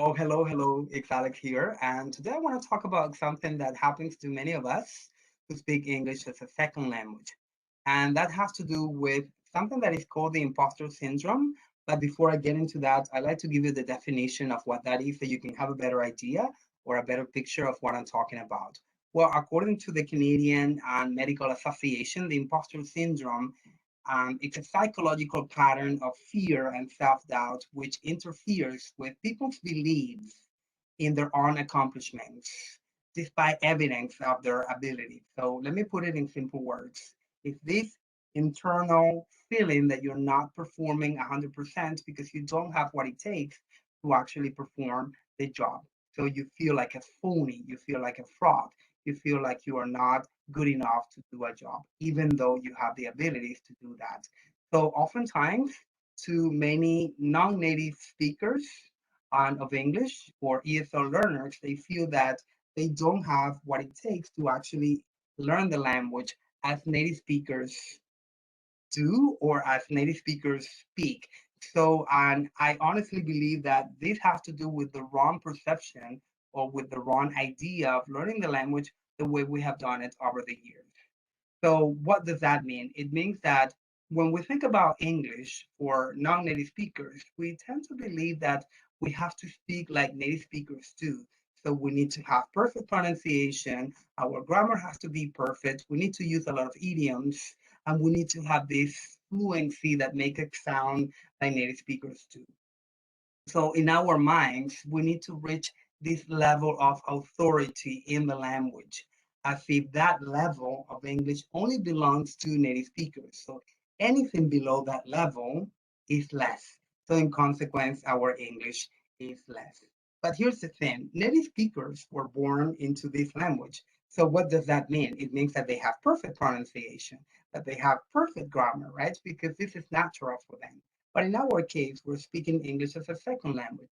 Oh, hello, hello. It's Alex here. And today I want to talk about something that happens to many of us who speak English as a second language. And that has to do with something that is called the imposter syndrome. But before I get into that, I'd like to give you the definition of what that is so you can have a better idea or a better picture of what I'm talking about. Well, according to the Canadian Medical Association, the imposter syndrome it's a psychological pattern of fear and self doubt which interferes with people's beliefs in their own accomplishments, despite evidence of their ability. So, let me put it in simple words. It's this internal feeling that you're not performing 100% because you don't have what it takes to actually perform the job. So, you feel like a phony, you feel like a fraud, you feel like you are not good enough to do a job, even though you have the abilities to do that. So oftentimes, to many non-native speakers of English or ESL learners, they feel that they don't have what it takes to actually learn the language as native speakers do or as native speakers speak. So, and I honestly believe that this has to do with the wrong perception or with the wrong idea of learning the language the way we have done it over the years. So, what does that mean? It means that when we think about English for non native speakers, we tend to believe that we have to speak like native speakers do. So, we need to have perfect pronunciation, our grammar has to be perfect, we need to use a lot of idioms, and we need to have this fluency that make it sound like native speakers do. So in our minds, we need to reach this level of authority in the language, as if that level of English only belongs to native speakers. So anything below that level is less. So in consequence, our English is less. But here's the thing, native speakers were born into this language. So what does that mean? It means that they have perfect pronunciation, that they have perfect grammar, right? Because this is natural for them. But in our case, we're speaking English as a second language.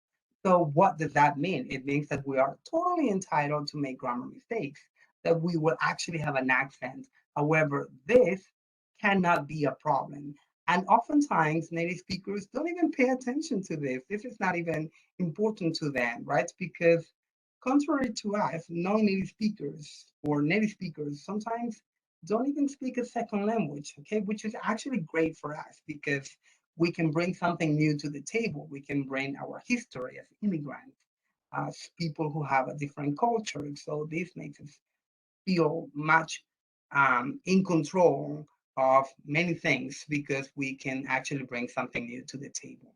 So what does that mean? It means that we are totally entitled to make grammar mistakes, that we will actually have an accent. However, this cannot be a problem. And oftentimes, native speakers don't even pay attention to this. This is not even important to them, right? Because contrary to us, non-native speakers or native speakers sometimes don't even speak a second language, okay? Which is actually great for us because we can bring something new to the table. We can bring our history as immigrants, as people who have a different culture. So this makes us feel much in control of many things because we can actually bring something new to the table.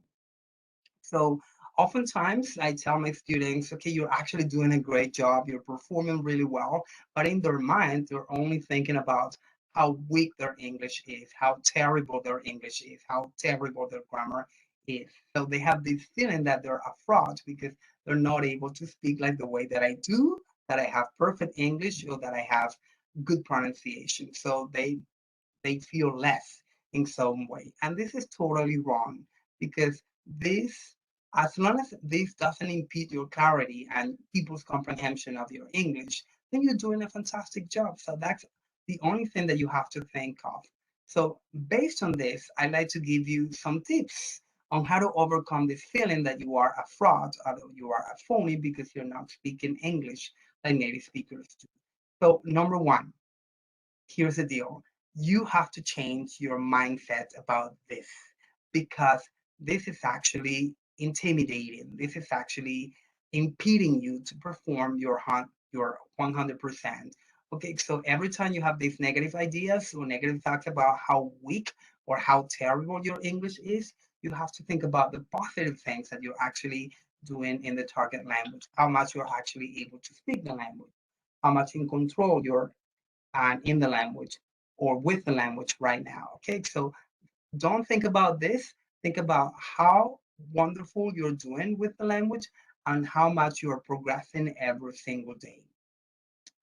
So oftentimes I tell my students, okay, you're actually doing a great job, you're performing really well, but in their mind, they're only thinking about how weak their English is, how terrible their English is, how terrible their grammar is. So they have this feeling that they're a fraud because they're not able to speak like the way that I do, that I have perfect English or that I have good pronunciation. So they feel less in some way. And this is totally wrong because this, as long as this doesn't impede your clarity and people's comprehension of your English, then you're doing a fantastic job. So that's the only thing that you have to think of. So, based on this, I'd like to give you some tips on how to overcome this feeling that you are a fraud or that you are a phony because you're not speaking English like native speakers do. So, number one, here's the deal. You have to change your mindset about this because this is actually intimidating. This is actually impeding you to perform your 100%. Okay, so every time you have these negative ideas or negative thoughts about how weak or how terrible your English is, you have to think about the positive things that you're actually doing in the target language, how much you're actually able to speak the language, how much in control you're and in the language or with the language right now. Okay, so don't think about this. Think about how wonderful you're doing with the language and how much you're progressing every single day.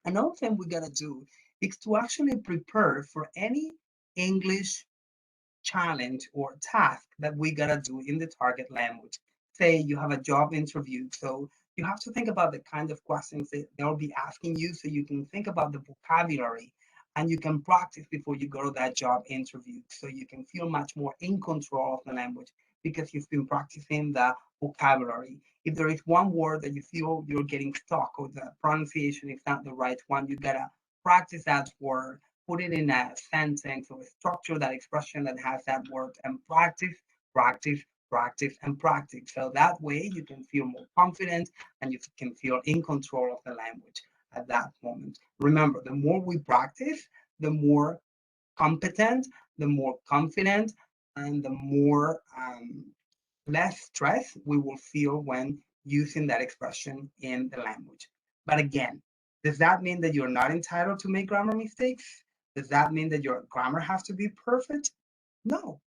Another thing we gotta do is to actually prepare for any English challenge or task that we gotta do in the target language. Say you have a job interview, so you have to think about the kind of questions that they'll be asking you so you can think about the vocabulary and you can practice before you go to that job interview so you can feel much more in control of the language because you've been practicing the vocabulary. If there is one word that you feel you're getting stuck or the pronunciation is not the right one, you gotta practice that word, put it in a sentence or structure that expression that has that word and practice, practice, practice, and practice. So that way you can feel more confident and you can feel in control of the language at that moment. Remember, the more we practice, the more competent, the more confident, and the more less stress we will feel when using that expression in the language. But again, does that mean that you're not entitled to make grammar mistakes? Does that mean that your grammar has to be perfect? No,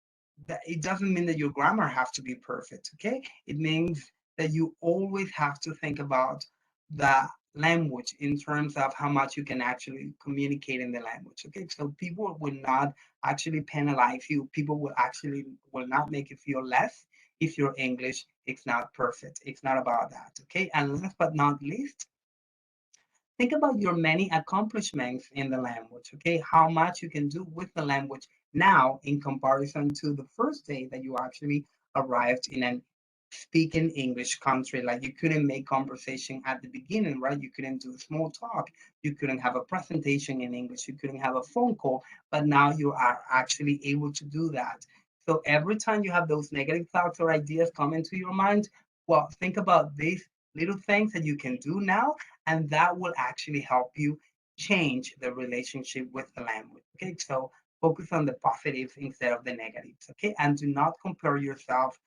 that it doesn't mean that your grammar has to be perfect. Okay, it means that you always have to think about the language in terms of how much you can actually communicate in the language. Okay, so people will not actually penalize you. People will not make you feel less if your English is not perfect. It's not about that. Okay, and last but not least, think about your many accomplishments in the language, okay? How much you can do with the language now in comparison to the first day that you actually arrived in an speaking English country. Like you couldn't make conversation at the beginning, right? You couldn't do small talk. You couldn't have a presentation in English. You couldn't have a phone call, but now you are actually able to do that. So every time you have those negative thoughts or ideas come into your mind, well, think about these little things that you can do now, and that will actually help you change the relationship with the language. Okay, so focus on the positives instead of the negatives. Okay, and do not compare yourself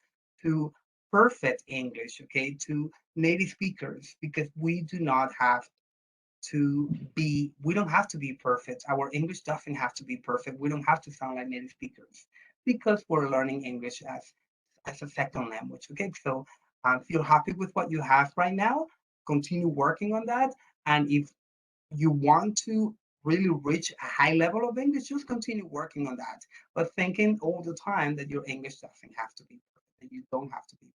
to perfect English, okay, to native speakers, because we don't have to be perfect. Our English doesn't have to be perfect. We don't have to sound like native speakers because we're learning English as a second language. Okay, so feel happy with what you have right now. Continue working on that, and if you want to really reach a high level of English, just continue working on that. But thinking all the time that your English doesn't have to be perfect, that you don't have to be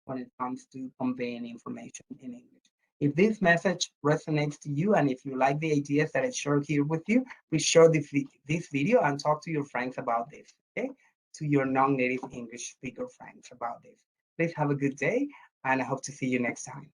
when it comes to conveying information in English. If this message resonates to you and if you like the ideas that I shared here with you, please share this video and talk to your friends about this, okay? To your non-native English speaker friends about this. Please have a good day and I hope to see you next time.